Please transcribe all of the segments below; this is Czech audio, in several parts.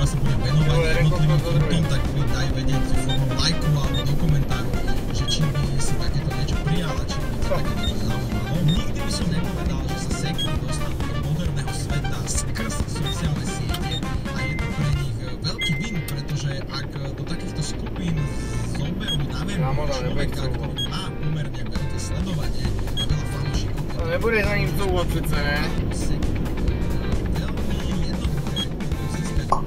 ktorá sa bude venovať jednotlivým kontom, tak mi daj vedieť formou lajku alebo do komentáru, že či by si takéto niečo prijala, či by to také niečo zaujímalo. Nikdy by som nepovedal, že sa sekty dostanú do moderného sveta skrz sociálne siete a je to pre nich veľký win, pretože ak do takýchto skupín zoberú na veru človeka, ktorý má pomerne veľké sledovanie a veľa fanúšikov. To nebude za ním couvat přece, ne?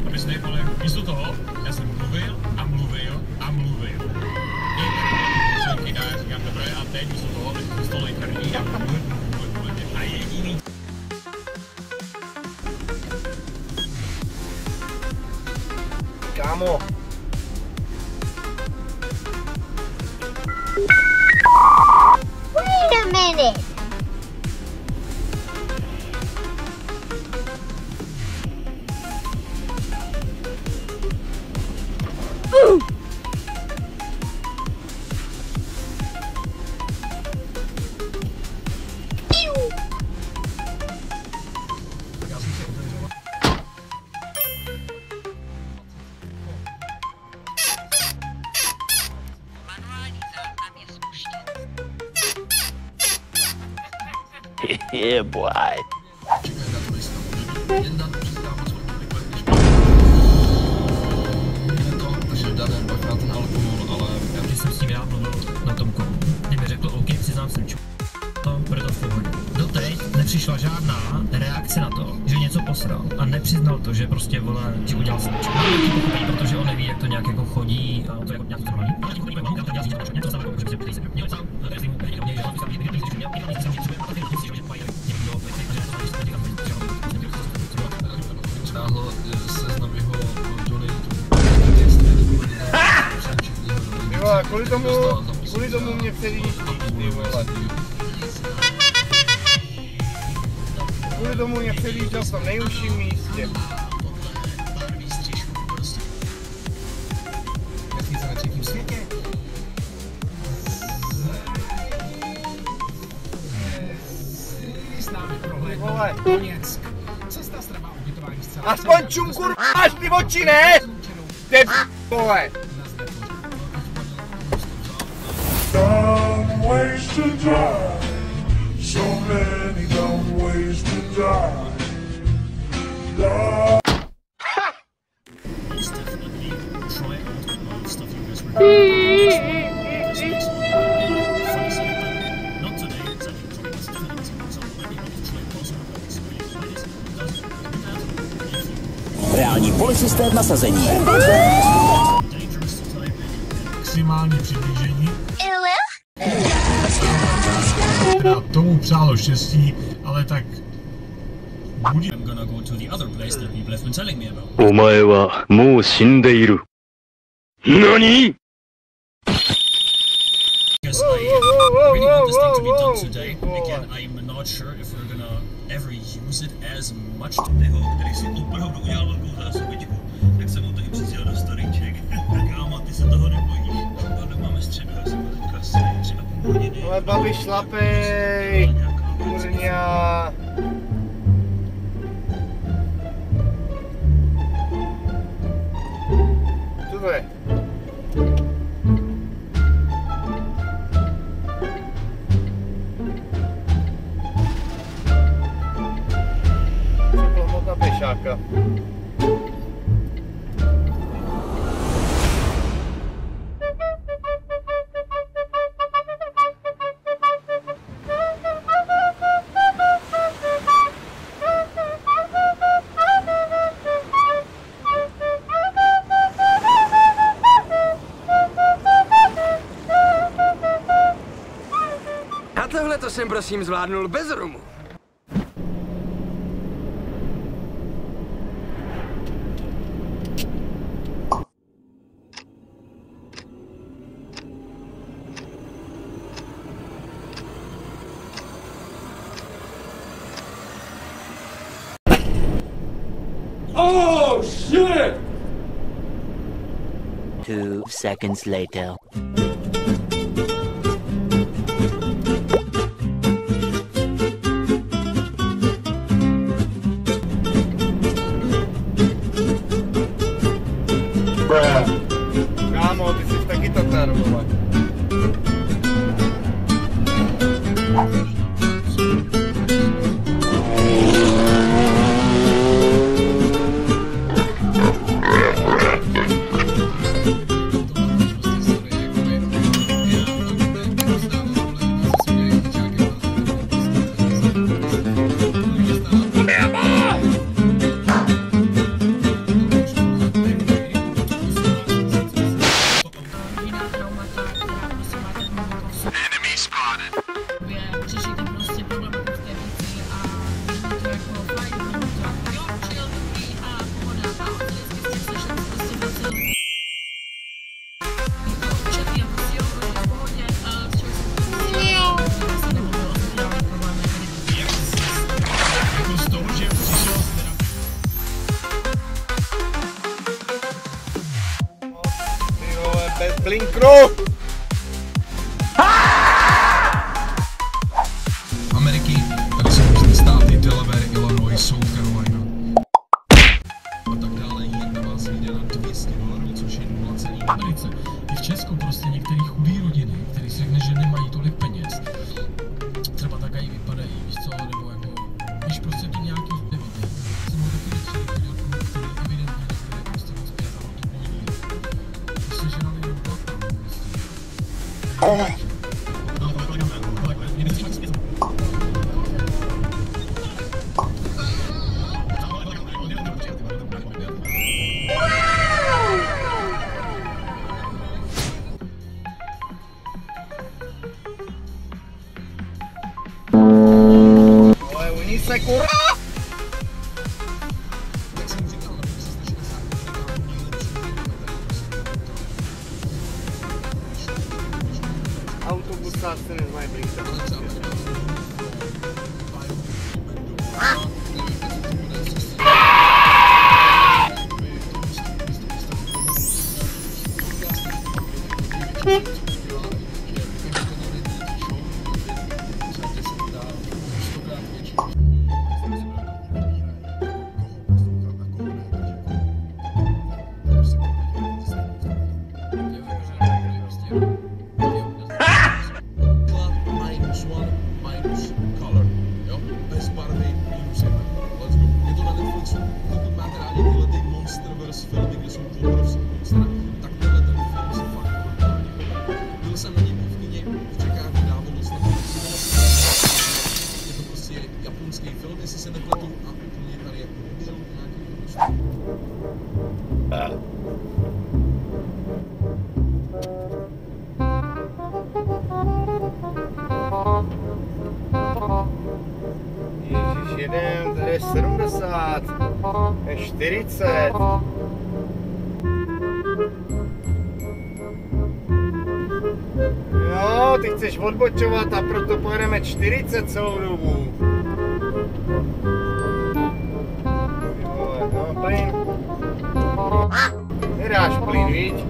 Aby jsi nejpole, místo toho, já jsem mluvil a mluvil a mluvil. Členky dá, říkám dobré, a teď místo toho, aby jsem stolej krví a mluvil. A jediný. Kámo. Wait a minute. Yeah, boy. Když jsem s ním já mluvil na tom kolu, kdy mi řekl, OK, přiznám jsem bude to v pohodě. Doteď nepřišla žádná reakce na to, že něco posral a nepřiznal to, že prostě vole, že udělal sračku. Protože on neví, jak to nějak jako chodí a to je nějak to normální. Kvůli tomu mě předjíždí, ty vole. Kvůli tomu mě předjížděl v tom nejužším místě. Jaký jsme ve třetím světě? S námi prohlédnu Vole. Doněck. Cesta strava ubytování zcela. Aspoň čum kurva, máš ty oči, ne? Ty vole. Dumb ways to die, so many dumb ways to die. Most definitely try out a lot of stuff you guys recommend. Not today, exactly. So it's definitely something maybe not to try closer, but it's really nice. Does do that. Reální polisystém nasazení. Dangerous to type in maximální přiblížení. Já tomu přálo štěstí, ale tak budí. I'm gonna go to the other place that people have been telling me about. お前はもう死んでいる。何? Because I really want this thing to be done today. Again, I'm not sure if we're gonna ever use it as much. Který si opravdu udělal velkou zásobičku, tak jsem mu to i přizděl do storyček. Kámo, ty se toho nebojíš. Ale máme středu, já jsem teďka asi 3,5 hodiny. Ale babi šlapej, kurňa. Co to je? Hmota pešáka. A tohle to jsem prosím zvládnul bez rumu. Oh shit! 2 seconds later. Taky Tatar, vole. Bez blinkru! Ameriky, tady jsou různé státy, Delaware, Illinois, South Carolina a tak dále. Jen na vás vyjde na $200, což je 0,1 Americe. I v Česku prostě některé chudé rodiny, které si řekne, že nemají tolik peněz, třeba tak i vypadají, víš co, nebo jako, když prostě ty nějaký nevidí. Jsem ho taky třeba viděl, který evidentně některé prostě moc pět a velký bojní. Prostě žrali jenom plata, prostě. Ale oni se kurva! Jak jsem říkal, na 360 Autobusáci neznají blinkat. Ježiš, jeden, tady je 70, je 40. Jo, ty chceš odbočovat a proto pojedeme 40 celou dobu. Ty vole, no plyn. Nedáš plyn, viď?